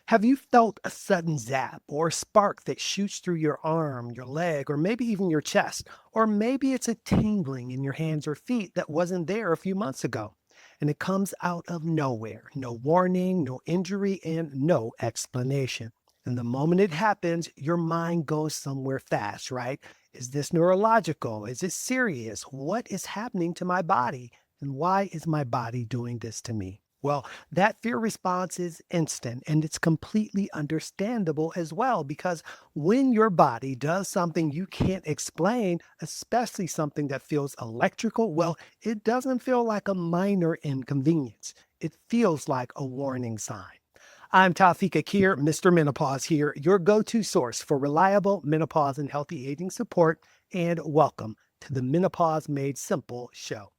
Have you felt a sudden zap or spark that shoots through your arm, your leg, or maybe even your chest? Or maybe it's a tingling in your hands or feet that wasn't there a few months ago. And it comes out of nowhere. No warning, no injury, and no explanation. And the moment it happens, your mind goes somewhere fast, right? Is this neurological? Is it serious? What is happening to my body? And why is my body doing this to me? Well, that fear response is instant and it's completely understandable as well because when your body does something you can't explain, especially something that feels electrical, well, it doesn't feel like a minor inconvenience. It feels like a warning sign. I'm Tafiq Akhir, Mr. Menopause here, your go-to source for reliable menopause and healthy aging support, and welcome to the Menopause Made Simple show.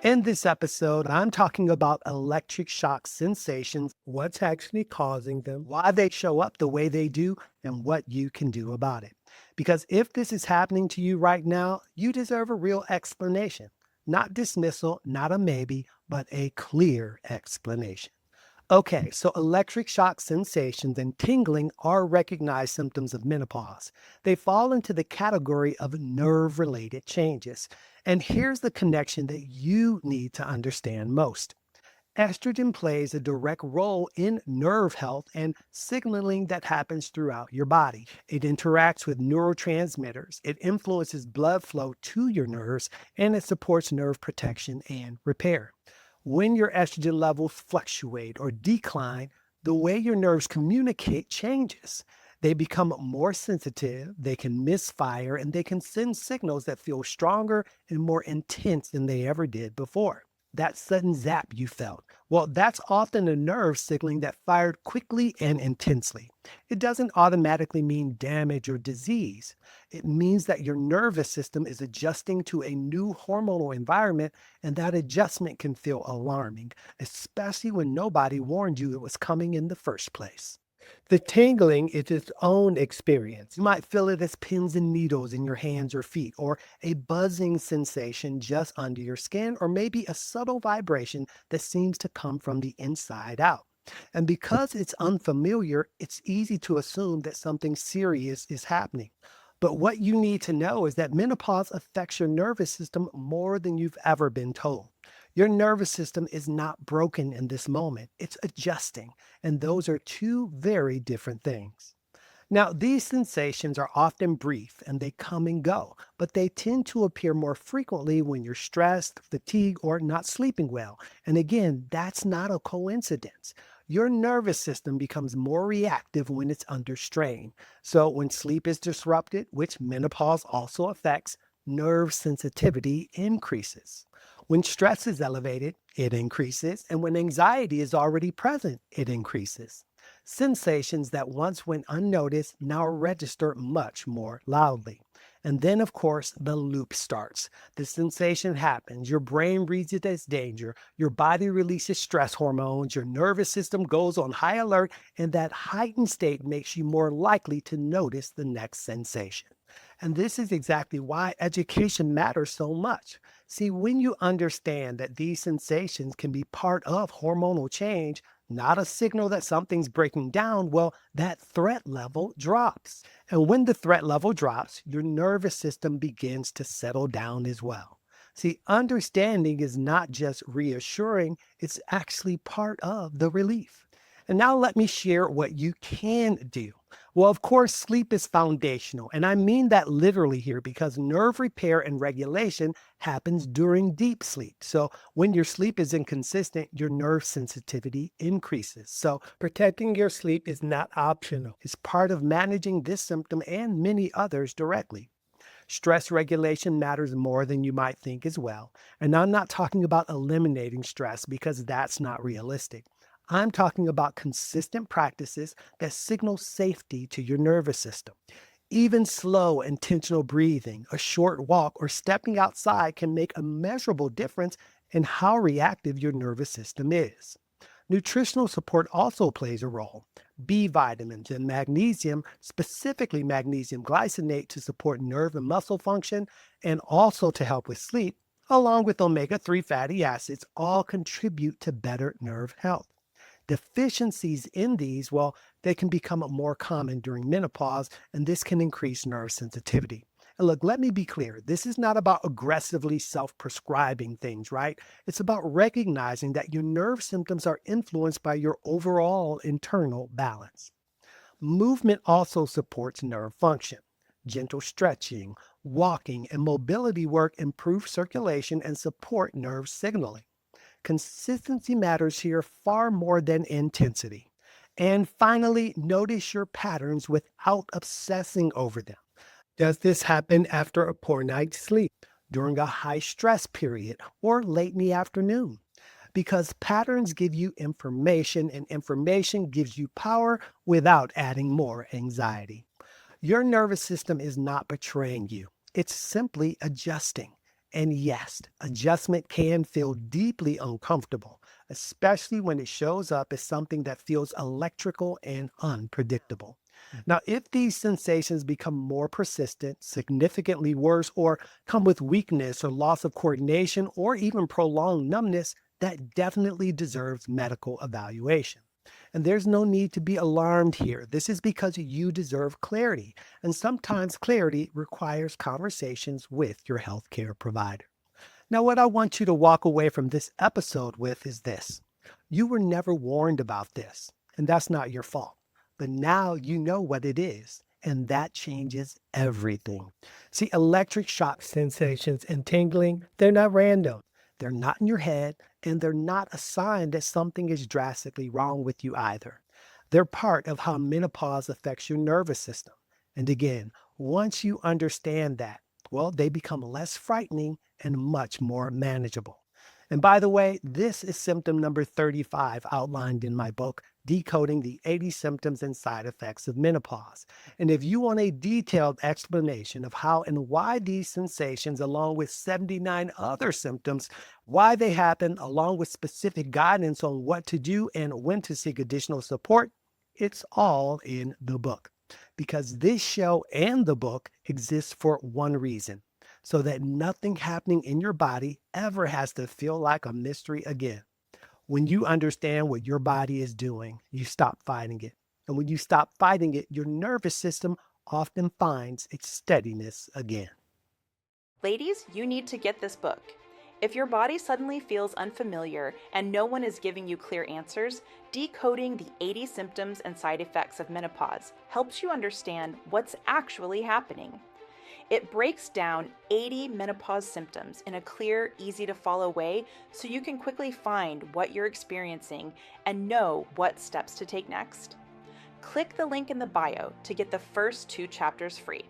In this episode, I'm talking about electric shock sensations, what's actually causing them, why they show up the way they do, and what you can do about it. Because if this is happening to you right now, you deserve a real explanation. Not dismissal, not a maybe, but a clear explanation. Okay, so electric shock sensations and tingling are recognized symptoms of menopause. They fall into the category of nerve related changes. And here's the connection that you need to understand most. Estrogen plays a direct role in nerve health and signaling that happens throughout your body. It interacts with neurotransmitters, it influences blood flow to your nerves, and it supports nerve protection and repair. When your estrogen levels fluctuate or decline, the way your nerves communicate changes. They become more sensitive, they can misfire, and they can send signals that feel stronger and more intense than they ever did before. That sudden zap you felt, well, that's often a nerve signaling that fired quickly and intensely. It doesn't automatically mean damage or disease. It means that your nervous system is adjusting to a new hormonal environment, and that adjustment can feel alarming, especially when nobody warned you it was coming in the first place. The tingling is its own experience. You might feel it as pins and needles in your hands or feet, or a buzzing sensation just under your skin, or maybe a subtle vibration that seems to come from the inside out. And because it's unfamiliar, it's easy to assume that something serious is happening. But what you need to know is that menopause affects your nervous system more than you've ever been told. Your nervous system is not broken in this moment, it's adjusting. And those are two very different things. Now, these sensations are often brief and they come and go, but they tend to appear more frequently when you're stressed, fatigued, or not sleeping well. And again, that's not a coincidence. Your nervous system becomes more reactive when it's under strain. So, when sleep is disrupted, which menopause also affects, nerve sensitivity increases. When stress is elevated, it increases. And when anxiety is already present, it increases. Sensations that once went unnoticed now register much more loudly. And then, of course, the loop starts. The sensation happens. Your brain reads it as danger. Your body releases stress hormones. Your nervous system goes on high alert. And that heightened state makes you more likely to notice the next sensation. And this is exactly why education matters so much. See, when you understand that these sensations can be part of hormonal change, not a signal that something's breaking down, well, that threat level drops. And when the threat level drops, your nervous system begins to settle down as well. See, understanding is not just reassuring, it's actually part of the relief. And now let me share what you can do. Well, of course, sleep is foundational. And I mean that literally here because nerve repair and regulation happens during deep sleep. So when your sleep is inconsistent, your nerve sensitivity increases. So protecting your sleep is not optional. It's part of managing this symptom and many others directly. Stress regulation matters more than you might think as well. And I'm not talking about eliminating stress because that's not realistic. I'm talking about consistent practices that signal safety to your nervous system. Even slow, intentional breathing, a short walk, or stepping outside can make a measurable difference in how reactive your nervous system is. Nutritional support also plays a role. B vitamins and magnesium, specifically magnesium glycinate to support nerve and muscle function and also to help with sleep, along with omega-3 fatty acids, all contribute to better nerve health. Deficiencies in these, well, they can become more common during menopause, and this can increase nerve sensitivity. And look, let me be clear. This is not about aggressively self prescribing things, right? It's about recognizing that your nerve symptoms are influenced by your overall internal balance. Movement also supports nerve function. Gentle stretching, walking, and mobility work improve circulation and support nerve signaling. Consistency matters here far more than intensity. And finally, notice your patterns without obsessing over them. Does this happen after a poor night's sleep, during a high stress period, or late in the afternoon? Because patterns give you information, and information gives you power without adding more anxiety. Your nervous system is not betraying you, it's simply adjusting. And yes, adjustment can feel deeply uncomfortable, especially when it shows up as something that feels electrical and unpredictable. Now, if these sensations become more persistent, significantly worse, or come with weakness or loss of coordination, or even prolonged numbness, that definitely deserves medical evaluation. And there's no need to be alarmed here. This is because you deserve clarity. And sometimes clarity requires conversations with your healthcare provider. Now, what I want you to walk away from this episode with is this: you were never warned about this, and that's not your fault. But now you know what it is, and that changes everything. See, electric shock sensations and tingling, they're not random. They're not in your head, and they're not a sign that something is drastically wrong with you either. They're part of how menopause affects your nervous system. And again, once you understand that, well, they become less frightening and much more manageable. And by the way, this is symptom number 35 outlined in my book, Decoding the 80 Symptoms and Side Effects of Menopause. And if you want a detailed explanation of how and why these sensations, along with 79 other symptoms, why they happen, along with specific guidance on what to do and when to seek additional support, it's all in the book. Because this show and the book exists for one reason: so that nothing happening in your body ever has to feel like a mystery again. When you understand what your body is doing, you stop fighting it. And when you stop fighting it, your nervous system often finds its steadiness again. Ladies, you need to get this book. If your body suddenly feels unfamiliar and no one is giving you clear answers, Decoding the 80 Symptoms and Side Effects of Menopause helps you understand what's actually happening. It breaks down 80 menopause symptoms in a clear, easy to follow way so you can quickly find what you're experiencing and know what steps to take next. Click the link in the bio to get the first 2 chapters free.